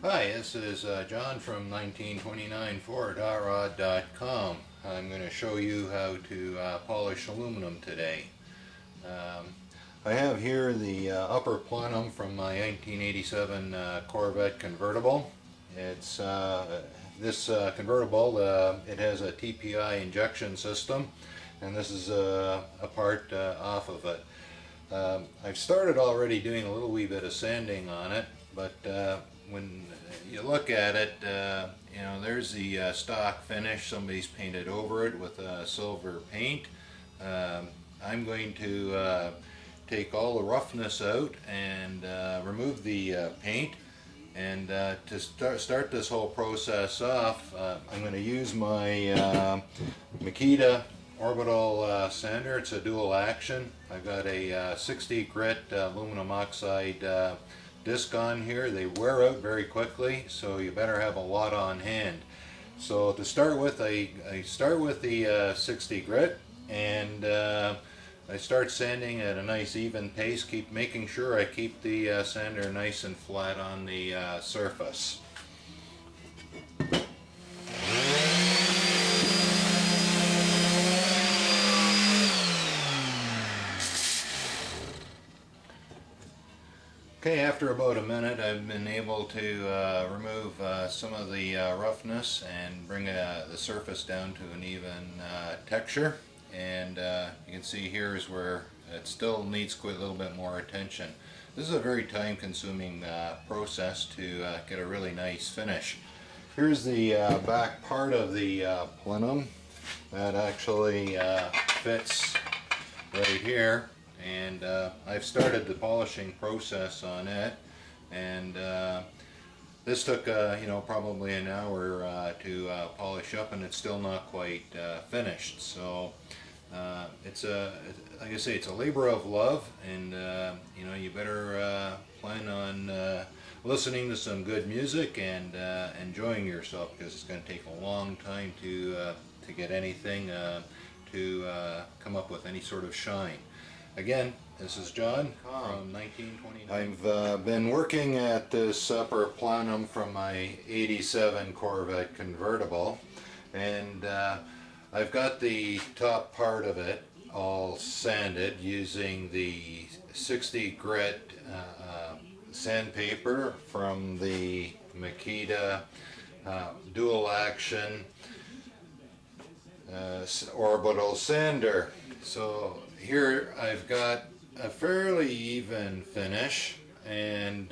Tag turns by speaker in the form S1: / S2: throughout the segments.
S1: Hi, this is John from 1929ford.com. I'm going to show you how to polish aluminum today. I have here the upper plenum from my 1987 Corvette convertible. It's this convertible. It has a TPI injection system, and this is a part off of it. I've started already doing a little wee bit of sanding on it, but when you look at it, you know, there's the stock finish. Somebody's painted over it with silver paint. I'm going to take all the roughness out and remove the paint. And to start this whole process off, I'm going to use my Makita orbital sander. It's a dual action. I've got a 60 grit aluminum oxide disc on here. They wear out very quickly, so you better have a lot on hand. So to start with, I start with the 60 grit, and I start sanding at a nice even pace, keep making sure I keep the sander nice and flat on the surface. Okay, after about a minute I've been able to remove some of the roughness and bring the surface down to an even texture. And you can see here is where it still needs quite a little bit more attention. This is a very time-consuming process to get a really nice finish. Here's the back part of the plenum that actually fits right here. And I've started the polishing process on it, and this took you know, probably an hour to polish up, and it's still not quite finished. So it's like I say, it's a labor of love, and you know, you better plan on listening to some good music and enjoying yourself, because it's going to take a long time to get anything to come up with any sort of shine. Again, this is John from 1929. I've been working at this upper plenum from my 87 Corvette convertible, and I've got the top part of it all sanded using the 60 grit sandpaper from the Makita dual action orbital sander. So here I've got a fairly even finish, and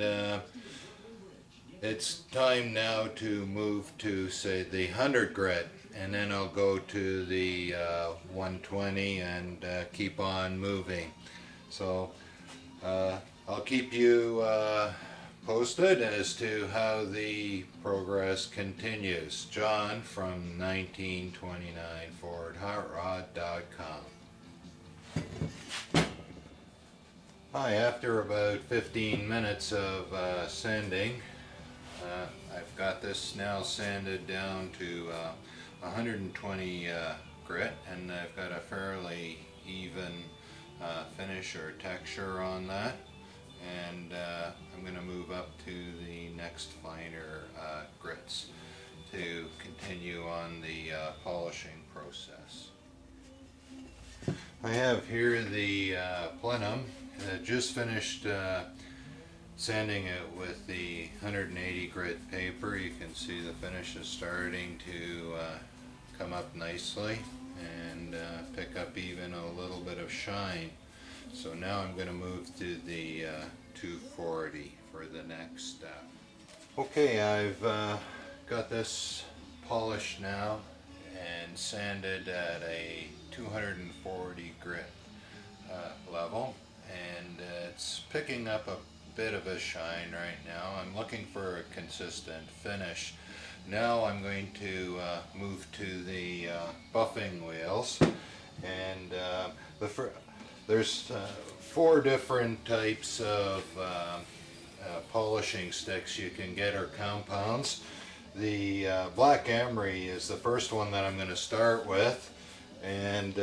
S1: it's time now to move to, say, the 100 grit, and then I'll go to the 120 and keep on moving. So I'll keep you posted as to how the progress continues. John from 1929ford.com. Hi, after about 15 minutes of sanding, I've got this now sanded down to 120 grit, and I've got a fairly even finish or texture on that, and I'm going to move up to the next finer grits to continue on the polishing process. I have here the plenum. Just finished sanding it with the 180 grit paper. You can see the finish is starting to come up nicely and pick up even a little bit of shine. So now I'm going to move to the 240 for the next step. Okay, I've got this polished now and sanded at a 240 grit level, and it's picking up a bit of a shine right now. I'm looking for a consistent finish. Now I'm going to move to the buffing wheels, and there's 4 different types of polishing sticks you can get, or compounds. The black emery is the first one that I'm going to start with, and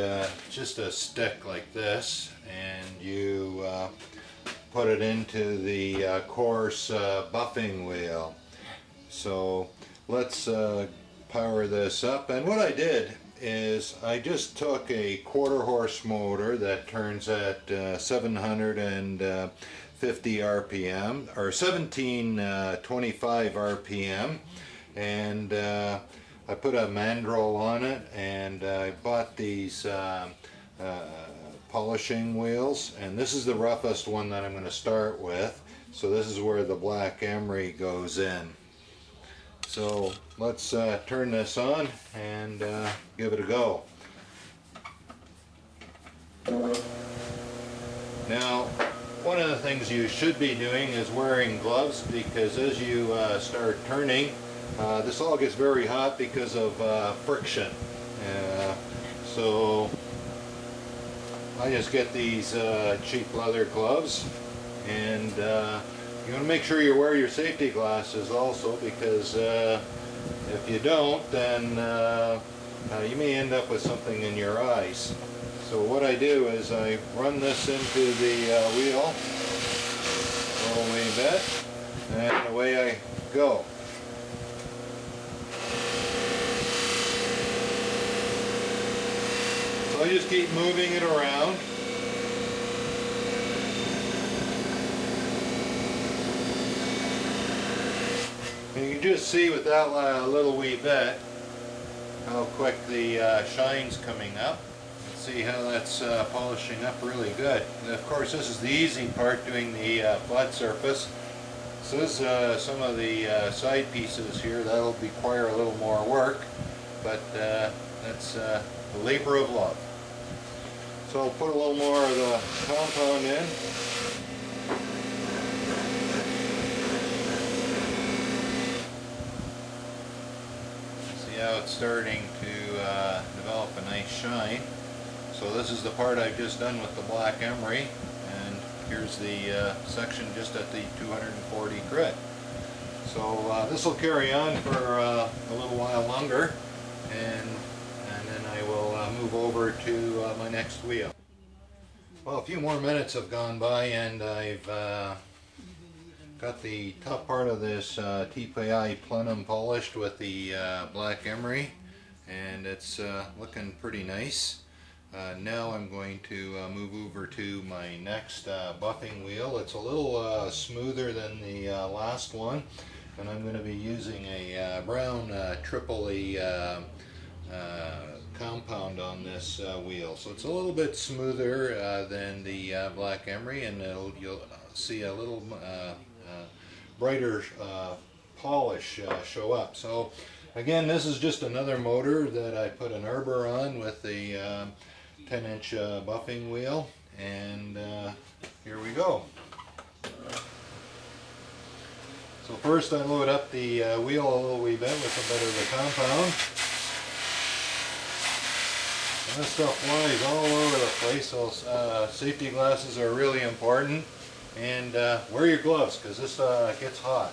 S1: just a stick like this, and you put it into the coarse buffing wheel, So let's power this up. And what I did is I just took a quarter horse motor that turns at 750 RPM or 1725 RPM, and I put a mandrel on it, and I bought these polishing wheels, and this is the roughest one that I'm going to start with. So this is where the black emery goes in. So let's turn this on and give it a go. Now, one of the things you should be doing is wearing gloves, because as you start turning, this all gets very hot because of friction. So I just get these cheap leather gloves, and you want to make sure you wear your safety glasses also, because if you don't, then you may end up with something in your eyes. So what I do is I run this into the wheel a little wee bit, and away I go. So I just keep moving it around. And you can just see with that little wee bit how quick the shine's coming up. Let's see how that's polishing up really good. And of course, this is the easy part, doing the flat surface. So this is some of the side pieces here that'll require a little more work, but that's the labor of love. So I'll put a little more of the compound in. Now it's starting to develop a nice shine. So this is the part I've just done with the black emery, and here's the section just at the 240 grit. So this will carry on for a little while longer, and then I will move over to my next wheel. Well, a few more minutes have gone by, and I've got the top part of this TPI plenum polished with the black emery, and it's looking pretty nice. Now I'm going to move over to my next buffing wheel. It's a little smoother than the last one, and I'm going to be using a brown tripoli compound on this wheel. So it's a little bit smoother than the black emery, and you'll see a little brighter polish show up. So again, this is just another motor that I put an arbor on with the 10-inch buffing wheel, and here we go. So first I load up the wheel a little wee bit with a bit of the compound. And this stuff flies all over the place, so safety glasses are really important. And wear your gloves, because this gets hot.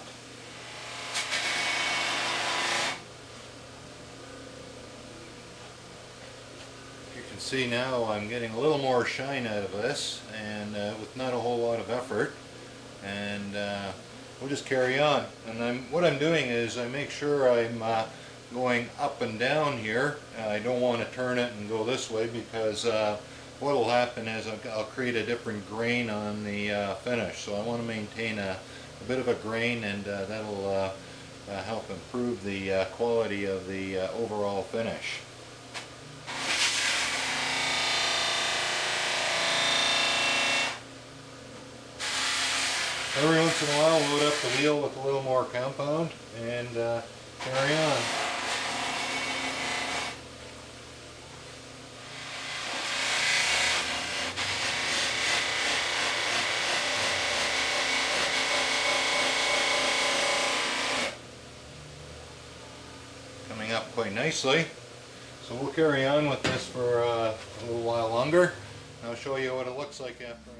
S1: You can see now I'm getting a little more shine out of this, and with not a whole lot of effort. And we'll just carry on. And what I'm doing is I make sure I'm going up and down here. I don't want to turn it and go this way, because what will happen is I'll create a different grain on the finish. So I want to maintain a bit of a grain, and that'll help improve the quality of the overall finish. Every once in a while, load up the wheel with a little more compound and carry on. Coming up quite nicely. So we'll carry on with this for a little while longer. I'll show you what it looks like after.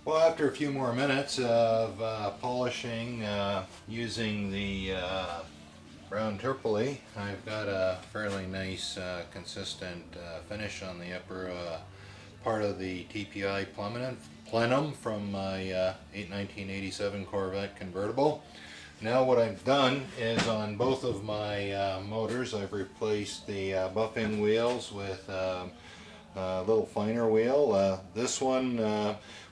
S1: Well, after a few more minutes of polishing using the brown tripoli, I've got a fairly nice consistent finish on the upper part of the TPI plenum from my 1987 Corvette convertible. Now what I've done is on both of my motors I've replaced the buffing wheels with a little finer wheel. This one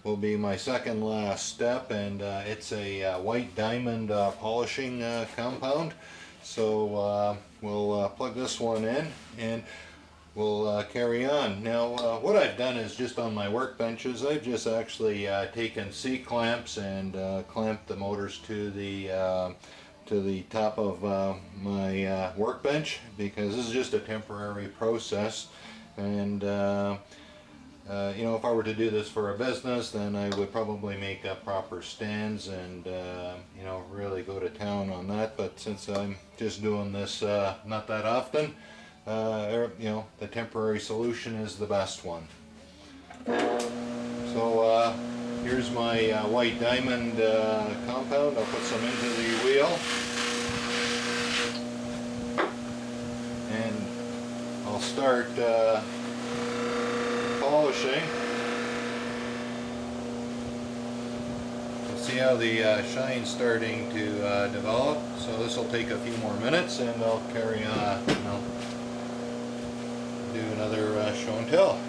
S1: will be my second last step, and it's a white diamond polishing compound. So we'll plug this one in and we'll carry on. Now what I've done is just on my workbenches I've just actually taken C-clamps and clamped the motors to the top of my workbench, because this is just a temporary process. And you know, if I were to do this for a business, then I would probably make proper stands and you know, really go to town on that. But since I'm just doing this not that often, you know, the temporary solution is the best one. So here's my white diamond compound. I'll put some into the wheel, and I'll start polishing. See how the shine's starting to develop. So this will take a few more minutes, and I'll carry on. I'll do another show and tell.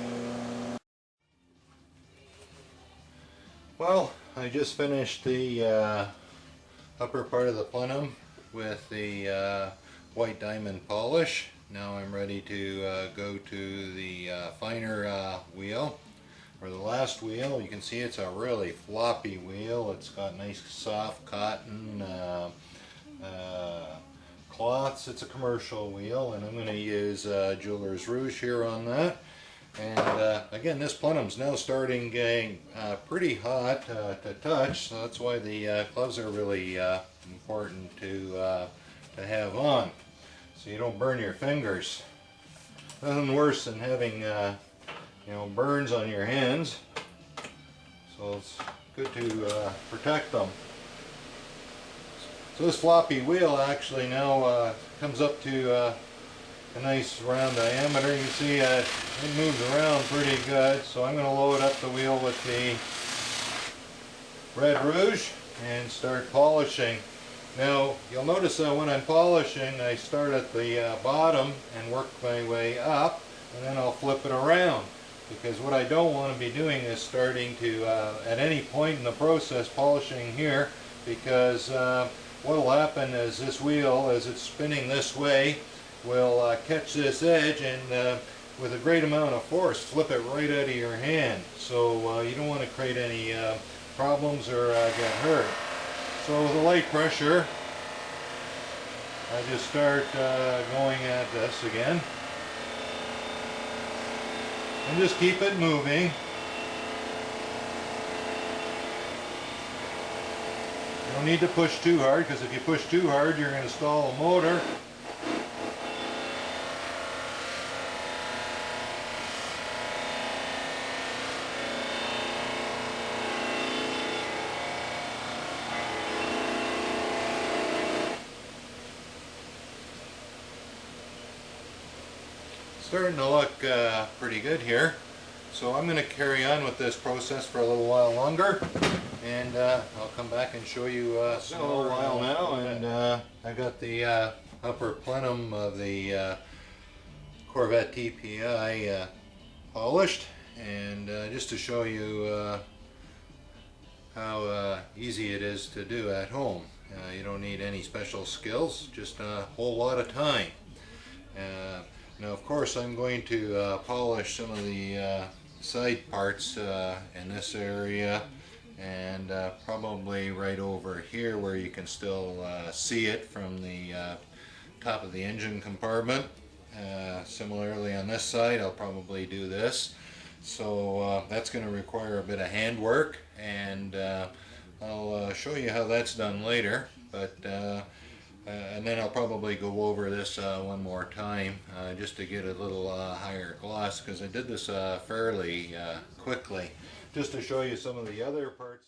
S1: Well, I just finished the upper part of the plenum with the white diamond polish. Now I'm ready to go to the finer wheel, or the last wheel. You can see it's a really floppy wheel. It's got nice soft cotton cloths. It's a commercial wheel, and I'm going to use jeweler's rouge here on that. And again, this plenum's now starting getting pretty hot to touch, so that's why the gloves are really important to have on, so you don't burn your fingers. Nothing worse than having you know, burns on your hands, so it's good to protect them. So this floppy wheel actually now comes up to a nice round diameter. You can see it moves around pretty good. So I'm going to load up the wheel with the red rouge and start polishing. Now you'll notice that when I'm polishing, I start at the bottom and work my way up, and then I'll flip it around, because what I don't want to be doing is starting to at any point in the process polishing here, because what will happen is this wheel, as it's spinning this way, will catch this edge and with a great amount of force flip it right out of your hand. So you don't want to create any problems or get hurt. So with a light pressure, I just start going at this again, and just keep it moving. You don't need to push too hard, because if you push too hard, you're going to stall the motor. Starting to look pretty good here. So I'm going to carry on with this process for a little while longer, and I'll come back and show you some more while now. And I got the upper plenum of the Corvette TPI polished, and just to show you how easy it is to do at home. You don't need any special skills, just a whole lot of time. Now of course I'm going to polish some of the side parts in this area, and probably right over here where you can still see it from the top of the engine compartment. Similarly on this side I'll probably do this. So that's going to require a bit of handwork, and I'll show you how that's done later. But and then I'll probably go over this one more time just to get a little higher gloss, because I did this fairly quickly, just to show you some of the other parts.